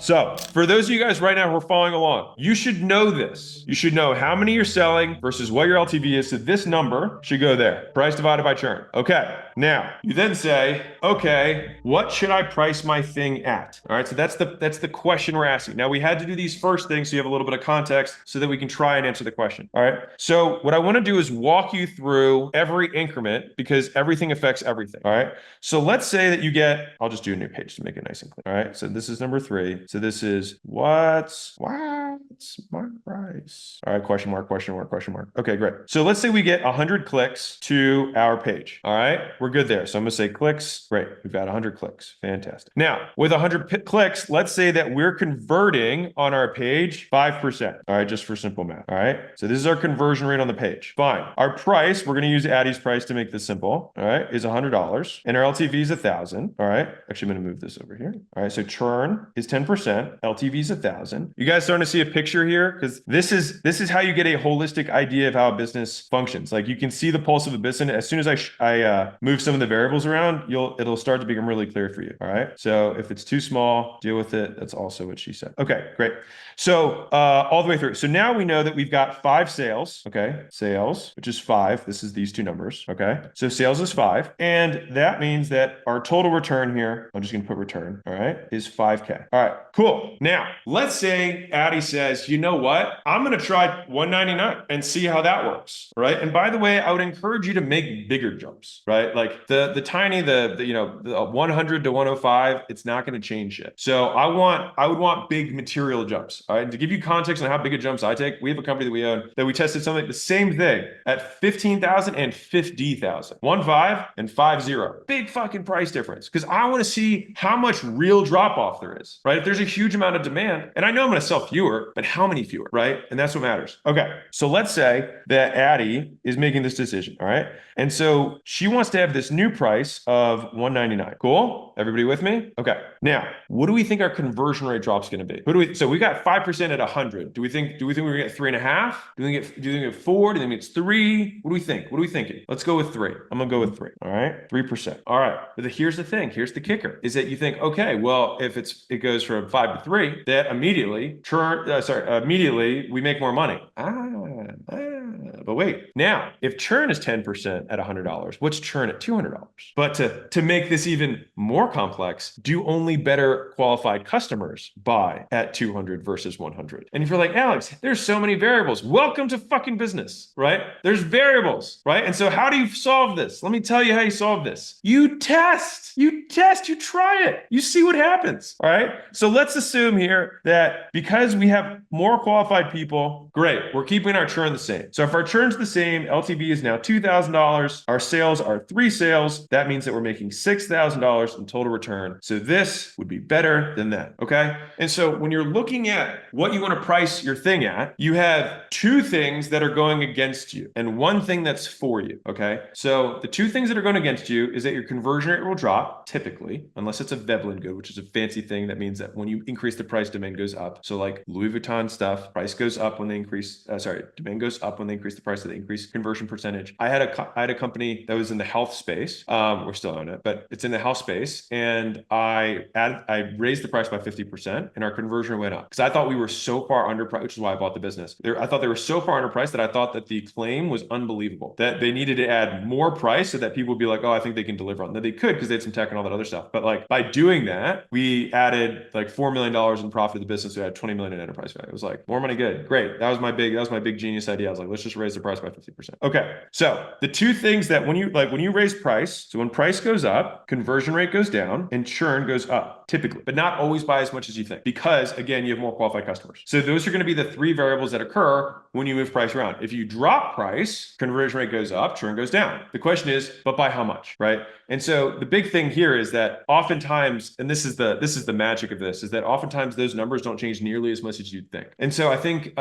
So for those of you guys right now who are following along, you should know this. You should know how many you're selling versus what your LTV is. So this number should go there. Price divided by churn. Okay. Now you then say, okay, what should I price my thing at? All right. So that's the question we're asking. Now we had to do these first things so you have a little bit of context so that we can try and answer the question. All right. So what I want to do is walk you through every increment because everything affects everything. All right. So let's say that you get, I'll just do a new page to make it nice and clear. All right. So this is number 3. So this is what's my price? All right. Question mark, question mark, question mark. Okay, great. So let's say we get 100 clicks to our page. All right. We're good there. So I'm going to say clicks. Great. We've got 100 clicks. Fantastic. Now with 100 clicks, let's say that we're converting on our page 5%. All right. Just for simple math. All right. So this is our conversion rate on the page. Fine. Our price, we're going to use Addie's price to make this simple. All right. Is $100 and our LTV is 1,000. All right. Actually, I'm going to move this over here. All right. So churn is 10%. LTV is 1,000. You guys starting to see a picture here? Because this is how you get a holistic idea of how a business functions. Like you can see the pulse of a business. As soon as I move some of the variables around, it'll start to become really clear for you. All right. So if it's too small, deal with it. That's also what she said. Okay, great. So all the way through. So now we know that we've got 5 sales. Okay, sales, which is 5. This is these two numbers. Okay, so sales is 5, and that means that our total return here, I'm just gonna put return. All right, is 5K. All right, cool. Now let's say Addie says, you know what? I'm gonna try 199 and see how that works. Right. And by the way, I would encourage you to make bigger jumps. Right, like the tiny the 100 to 105. It's not going to change it. So I would want big material jumps. All right. And to give you context on how big a jumps I take, we have a company that we own that we tested something the same thing at 15,000 and 50,000. 1.5 and 5.0. Big fucking price difference. Because I want to see how much real drop off there is. Right. If there's a huge amount of demand, and I know I'm going to sell fewer, but how many fewer? Right. And that's what matters. Okay. So let's say that Addie is making this decision. All right. And so she wants to have this new price of 199. Cool. Everybody with me? Okay. Now, what do we think our conversion rate drop's going to be? So we got 5% at 100. Do we think we're going to get 3.5? Do you think it's 4? Do you think it's 3? What do we think? What are we thinking? Let's go with 3. I'm going to go with 3. All right. 3%. All right. But here's the thing. Here's the kicker is that you think, okay, well, if it goes from 5 to 3, that immediately we make more money. But wait, now if churn is 10% at $100, what's churn at $200? But to make this even more complex, do only better qualified customers buy at 200 versus 100? And if you're like, Alex, there's so many variables. Welcome to fucking business, right? There's variables, right? And so how do you solve this? Let me tell you how you solve this. You test, you try it, you see what happens, all right? So let's assume here that because we have more qualified people, great, we're keeping our churn the same. So if our churn's the same, LTV is now $2,000, our sales are 3 sales, that means that we're making $6,000 in total return. So this would be better than that, okay? And so when you're looking at what you want to price your thing at, you have 2 things that are going against you and 1 thing that's for you, okay? So the 2 things that are going against you is that your conversion rate will drop, typically, unless it's a Veblen good, which is a fancy thing that means that when you increase the price, demand goes up. So like Louis Vuitton stuff, price goes up when they increase, demand goes up when they increase the price, so they increase conversion percentage. I had a company that was in the health space. We still own it, but it's in the health space. And I raised the price by 50% and our conversion went up because I thought we were so far underpriced, which is why I bought the business. I thought they were so far underpriced that I thought that the claim was unbelievable, that they needed to add more price so that people would be like, oh, I think they can deliver on that. They could because they had some tech and all that other stuff. But like by doing that, we added like $4 million in profit to the business. We had 20 million in enterprise value. It was like more money, good, great. That was my big genius idea. I was like, let's just raise the price by 50%. Okay. So the 2 things that when you raise price, so when price goes up, conversion rate goes down and churn goes up typically, but not always by as much as you think, because again, you have more qualified customers. So those are going to be the 3 variables that occur when you move price around. If you drop price, conversion rate goes up, churn goes down. The question is, but by how much, right? And so the big thing here is that oftentimes, and this is the magic of this, is that oftentimes those numbers don't change nearly as much as you'd think. And so I think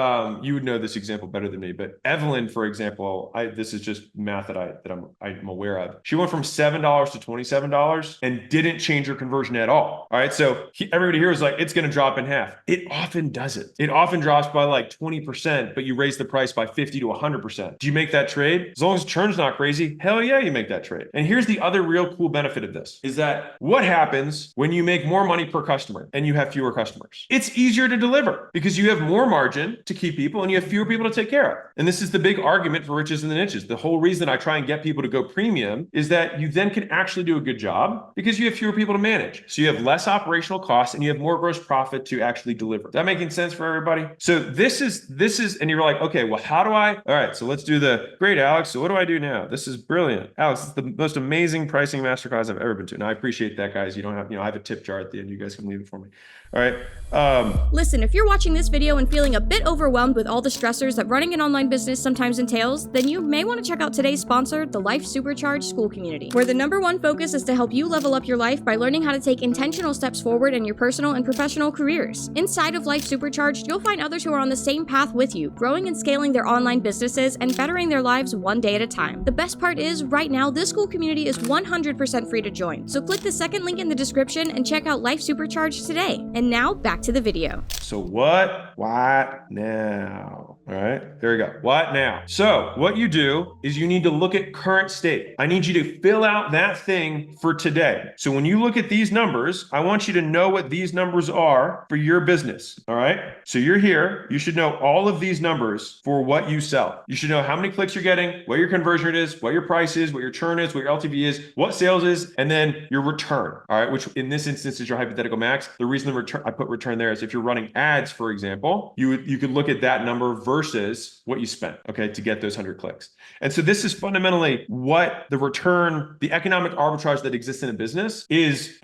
you would know this example better than me, but Evelyn, for example, this is just math that I'm aware of. She went from $7 to $27 and didn't change her conversion at all. All right, so everybody here is like, it's going to drop in half. It often doesn't. It often drops by like 20%, but you raise the price by 50 to 100%. Do you make that trade? As long as churn's not crazy, hell yeah, you make that trade. And here's the other real cool benefit of this, is that what happens when you make more money per customer and you have fewer customers? It's easier to deliver because you have more margin to keep people and you have fewer people to take care of. And this is the big argument for riches in the niches. The whole reason I try and get people to go premium is that you then can actually do a good job because you have fewer people to manage. So you have less operational costs and you have more gross profit to actually deliver. Is that making sense for everybody? So this is, and you're like, okay, well, how do I, all right, so let's do the, great, Alex, so what do I do now? This is brilliant. Alex, it's the most amazing pricing masterclass I've ever been to. And I appreciate that, guys. You don't have, I have a tip jar at the end. You guys can leave it for me. All right. Listen, if you're watching this video and feeling a bit overwhelmed with all the stressors that running an online business sometimes entails, then you may want to check out today's sponsor, the Life Supercharged School community, where the #1 focus is to help you level up your life by learning how to take intentional steps forward in your personal and professional careers. Inside of Life Supercharged, you'll find others who are on the same path with you, growing and scaling their online businesses and bettering their lives one day at a time. The best part is, right now, this school community is 100% free to join. So click the second link in the description and check out Life Supercharged today. And now, back to the video. So what now? All right, there we go. What now? So what you do is you need to look at current state. I need you to fill out that thing for today. So when you look at these numbers, I want you to know what these numbers are for your business. All right. So you're here. You should know all of these numbers for what you sell. You should know how many clicks you're getting, what your conversion rate is, what your price is, what your churn is, what your LTV is, what sales is, and then your return. All right. Which in this instance is your hypothetical max. The reason the return, I put return there is if you're running ads, for example, you could look at that number versus what you spent, okay, to get those 100 clicks. And so this is fundamentally what the return, the economic arbitrage that exists in a business is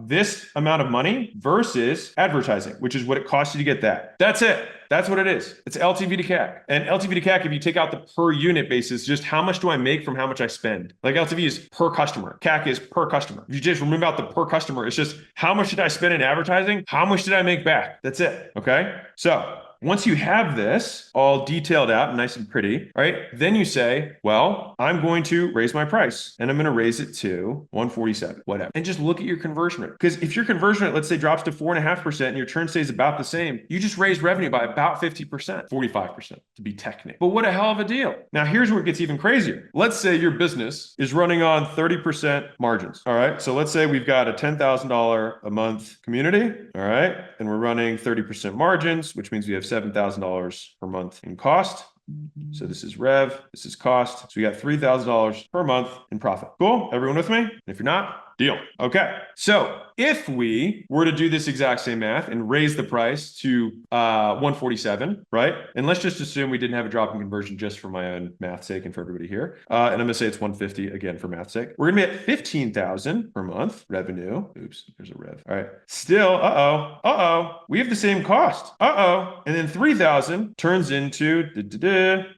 this amount of money versus advertising, which is what it costs you to get that. That's it. That's what it is. It's LTV to CAC. And LTV to CAC, if you take out the per unit basis, just how much do I make from how much I spend? Like LTV is per customer. CAC is per customer. If you just remove out the per customer, it's just how much did I spend in advertising? How much did I make back? That's it. Okay. So once you have this all detailed out, nice and pretty, all right, then you say, well, I'm going to raise my price and I'm going to raise it to 147, whatever. And just look at your conversion rate. Because if your conversion rate, let's say, drops to 4.5% and your churn stays about the same, you just raised revenue by about 50%, 45% to be technical. But what a hell of a deal. Now, here's where it gets even crazier. Let's say your business is running on 30% margins. All right. So let's say we've got a $10,000 a month community. All right. And we're running 30% margins, which means we have $7,000 per month in cost. So this is rev, this is cost. So we got $3,000 per month in profit. Cool? Everyone with me? And if you're not, deal. Okay. So if we were to do this exact same math and raise the price to 147, right? And let's just assume we didn't have a drop in conversion just for my own math sake and for everybody here. And I'm going to say it's 150 again for math sake. We're going to be at 15,000 per month revenue. Oops, there's a rev. All right. Still, we have the same cost. And then 3,000 turns into,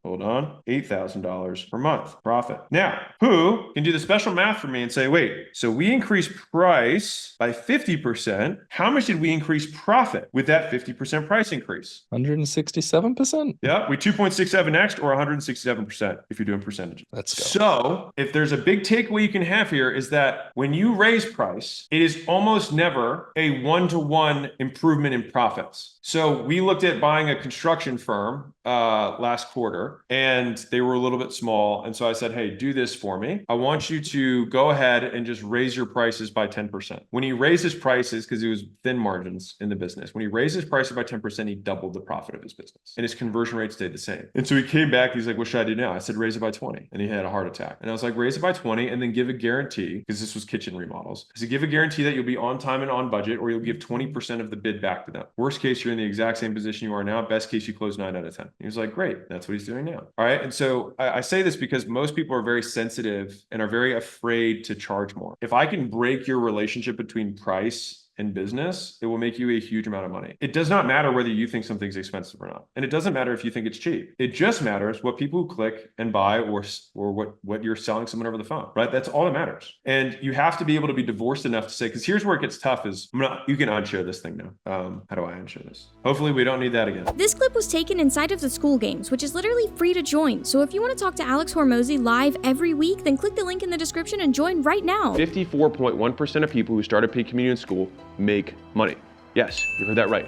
hold on, $8,000 per month profit. Now, who can do the special math for me and say, wait, so we increased price by 50%. How much did we increase profit with that 50% price increase? 167%? Yeah, we 2.67x or 167% if you're doing percentages. Let's go. So if there's a big takeaway you can have here is that when you raise price, it is almost never a one-to-one improvement in profits. So we looked at buying a construction firm last quarter and they were a little bit small. And so I said, hey, do this for me. I want you to go ahead and just raise your prices by 10%. When he raised his prices, because it was thin margins in the business, when he raised his prices by 10%, he doubled the profit of his business and his conversion rate stayed the same. And so he came back, he's like, what should I do now? I said, raise it by 20. And he had a heart attack. And I was like, raise it by 20 and then give a guarantee, because this was kitchen remodels. So give a guarantee that you'll be on time and on budget, or you'll give 20% of the bid back to them. Worst case, you're in the exact same position you are now. Best case, you close 9 out of 10. He was like, great. That's what he's doing now. All right. And so I say this because most people are very sensitive and are very afraid to charge more. If I can break your relationship between price in business, it will make you a huge amount of money. It does not matter whether you think something's expensive or not. And it doesn't matter if you think it's cheap. It just matters what people who click and buy or what you're selling someone over the phone, right? That's all that matters. And you have to be able to be divorced enough to say, because here's where it gets tough is, you can unshare this thing now. How do I unshare this? Hopefully we don't need that again. This clip was taken inside of the Skool Games, which is literally free to join. So if you want to talk to AlexHormozi live every week, then click the link in the description and join right now. 54.1% of people who started paid community in Skool make money. Yes, you heard that right.